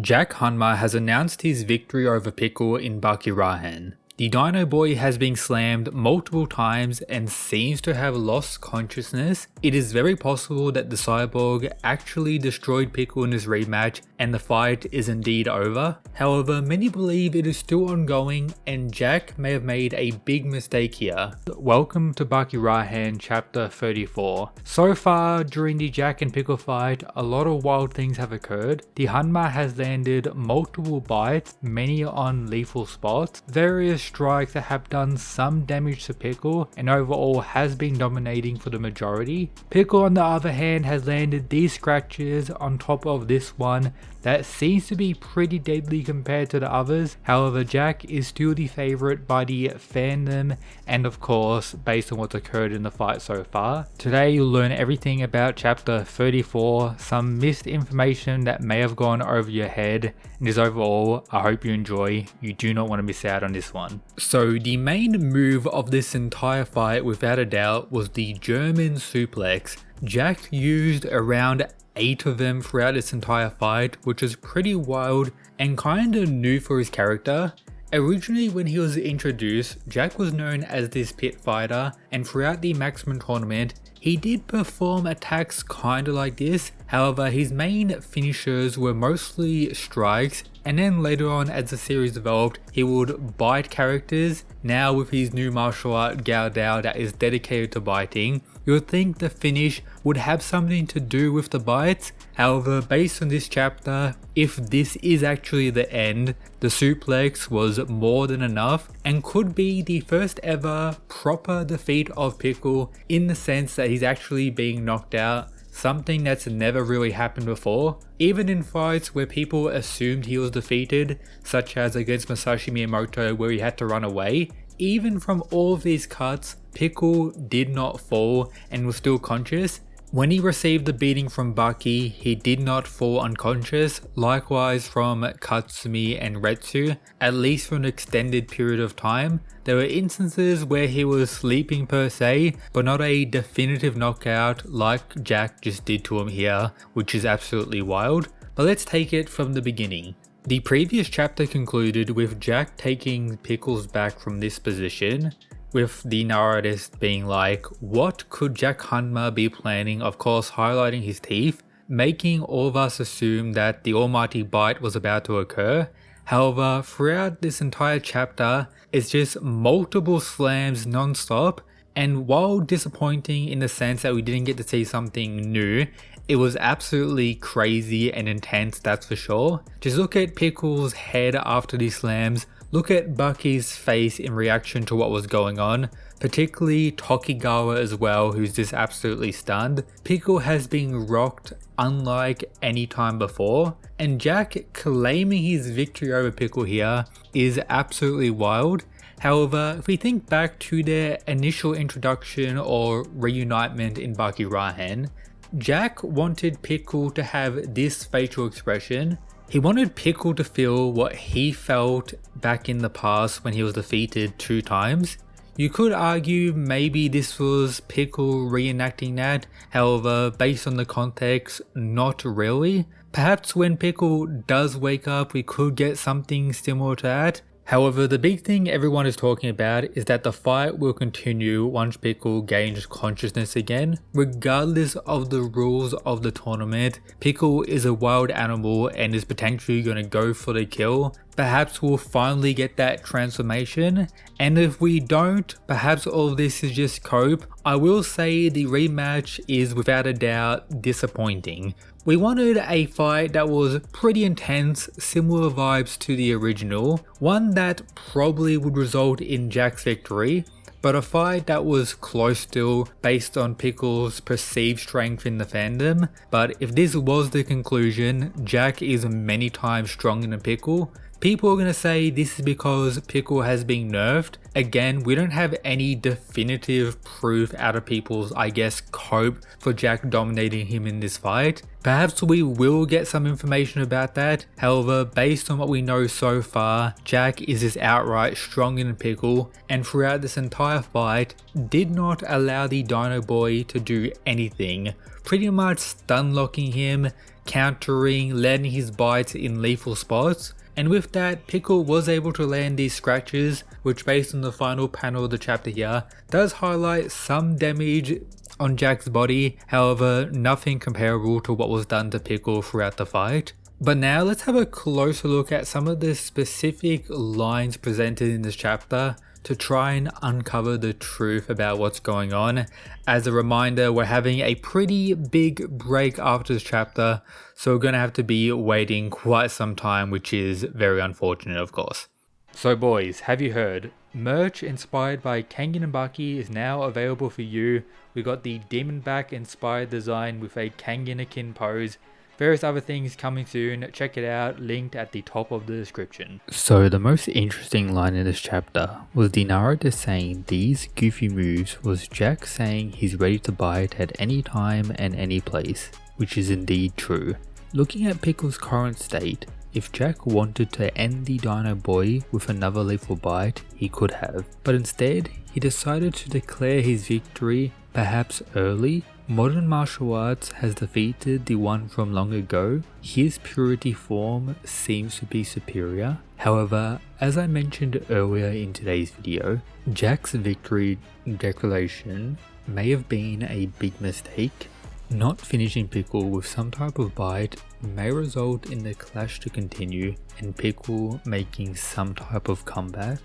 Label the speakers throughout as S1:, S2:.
S1: Jack Hanma has announced his victory over Pickle in Baki Rahen. The Dino Boy has been slammed multiple times and seems to have lost consciousness. It is very possible that the cyborg actually destroyed Pickle in this rematch and the fight is indeed over. However, many believe it is still ongoing and Jack may have made a big mistake here. Welcome to Baki Rahen chapter 34. So far during the Jack and Pickle fight, a lot of wild things have occurred. The Hanma has landed multiple bites, many on lethal spots, various strikes that have done some damage to Pickle and overall has been dominating for the majority. Pickle on the other hand has landed these scratches on top of this one that seems to be pretty deadly compared to the others. However, Jack is still the favourite by the fandom and of course based on what's occurred in the fight so far. Today you'll learn everything about chapter 34, some missed information that may have gone over your head, and as overall I hope you enjoy. You do not want to miss out on this one. So the main move of this entire fight without a doubt was the German suplex. Jack used around 8 of them throughout this entire fight, which is pretty wild and kinda new for his character. Originally when he was introduced, Jack was known as this pit fighter, and throughout the Maximum tournament he did perform attacks kinda like this. However, his main finishers were mostly strikes, and then later on as the series developed, he would bite characters. Now with his new martial art Gao Dao that is dedicated to biting, you would think the finish would have something to do with the bites. However, based on this chapter, if this is actually the end, the suplex was more than enough and could be the first ever proper defeat of Pickle in the sense that he's actually being knocked out. Something that's never really happened before. Even in fights where people assumed he was defeated, such as against Masashi Miyamoto where he had to run away, even from all of these cuts, Pickle did not fall and was still conscious. When he received the beating from Baki, he did not fall unconscious, likewise from Katsumi and Retsu, at least for an extended period of time. There were instances where he was sleeping per se, but not a definitive knockout like Jack just did to him here, which is absolutely wild. But let's take it from the beginning. The previous chapter concluded with Jack taking Pickles back from this position, with the narrative being like, what could Jack Hanma be planning? Of course highlighting his teeth, making all of us assume that the almighty bite was about to occur. However, throughout this entire chapter, it's just multiple slams non-stop, and while disappointing in the sense that we didn't get to see something new, it was absolutely crazy and intense, that's for sure. Just look at Pickle's head after these slams. Look at Baki's face in reaction to what was going on, particularly Tokigawa as well, who's just absolutely stunned. Pickle has been rocked unlike any time before, and Jack claiming his victory over Pickle here is absolutely wild. However, if we think back to their initial introduction or reunitement in Baki Rahen, Jack wanted Pickle to have this facial expression. He wanted Pickle to feel what he felt back in the past when he was defeated 2 times. You could argue maybe this was Pickle reenacting that, however, based on the context, not really. Perhaps when Pickle does wake up, we could get something similar to that. However, the big thing everyone is talking about is that the fight will continue once Pickle gains consciousness again. Regardless of the rules of the tournament, Pickle is a wild animal and is potentially going to go for the kill. Perhaps we'll finally get that transformation, and if we don't, perhaps all of this is just cope. I will say the rematch is without a doubt disappointing. We wanted a fight that was pretty intense, similar vibes to the original, one that probably would result in Jack's victory, but a fight that was close still based on Pickle's perceived strength in the fandom. But if this was the conclusion, Jack is many times stronger than Pickle. People are going to say this is because Pickle has been nerfed. Again, we don't have any definitive proof out of people's, I guess, cope for Jack dominating him in this fight. Perhaps we will get some information about that. However, based on what we know so far, Jack is just outright stronger than Pickle, and throughout this entire fight, did not allow the Dino Boy to do anything. Pretty much stun locking him, countering, landing his bites in lethal spots. And with that, Pickle was able to land these scratches, which based on the final panel of the chapter here, does highlight some damage on Jack's body, however nothing comparable to what was done to Pickle throughout the fight. But now let's have a closer look at some of the specific lines presented in this chapter to try and uncover the truth about what's going on. As a reminder, we're having a pretty big break after this chapter, so we're going to have to be waiting quite some time, which is very unfortunate of course. So boys, have you heard? Merch inspired by Kangin and Baki is now available for you. We got the Demonback inspired design with a Kangin-akin pose. Various other things coming soon, check it out, linked at the top of the description. So the most interesting line in this chapter was the narrator saying these goofy moves was Jack saying he's ready to bite at any time and any place, which is indeed true. Looking at Pickle's current state, if Jack wanted to end the Dino Boy with another lethal bite, he could have, but instead he decided to declare his victory perhaps early. Modern martial arts has defeated the one from long ago. His purity form seems to be superior. However, as I mentioned earlier in today's video, Jack's victory declaration may have been a big mistake. Not finishing Pickle with some type of bite may result in the clash to continue and Pickle making some type of comeback.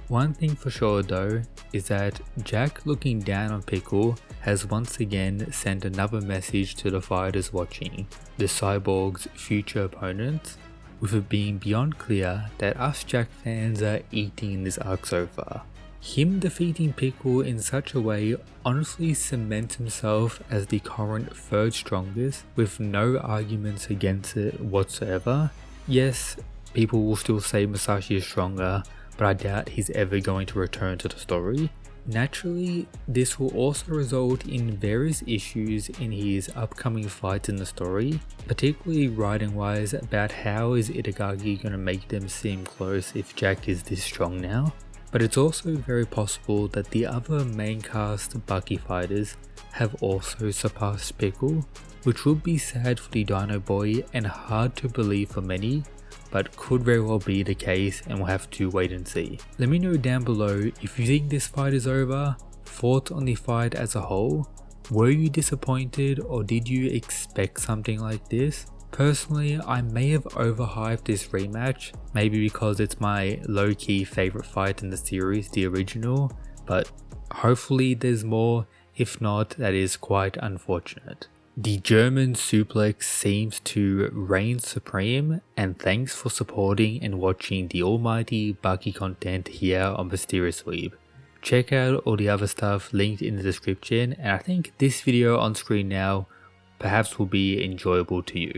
S1: One thing for sure though is that Jack looking down on Pickle has once again sent another message to the fighters watching, the Cyborg's future opponents, with it being beyond clear that us Jack fans are eating this arc so far. Him defeating Pickle in such a way honestly cements himself as the current third strongest with no arguments against it whatsoever. Yes, people will still say Musashi is stronger, but I doubt he's ever going to return to the story. Naturally, this will also result in various issues in his upcoming fights in the story, particularly writing wise about how is Itagaki going to make them seem close if Jack is this strong now. But it's also very possible that the other main cast Baki fighters have also surpassed Pickle, which would be sad for the Dino Boy and hard to believe for many, but could very well be the case and we'll have to wait and see. Let me know down below if you think this fight is over, thoughts on the fight as a whole, were you disappointed or did you expect something like this? Personally, I may have overhyped this rematch, maybe because it's my low-key favorite fight in the series, the original, but hopefully there's more, if not that is quite unfortunate. The German suplex seems to reign supreme, and thanks for supporting and watching the almighty Baki content here on Mysterious Weeb. Check out all the other stuff linked in the description, and I think this video on screen now perhaps will be enjoyable to you.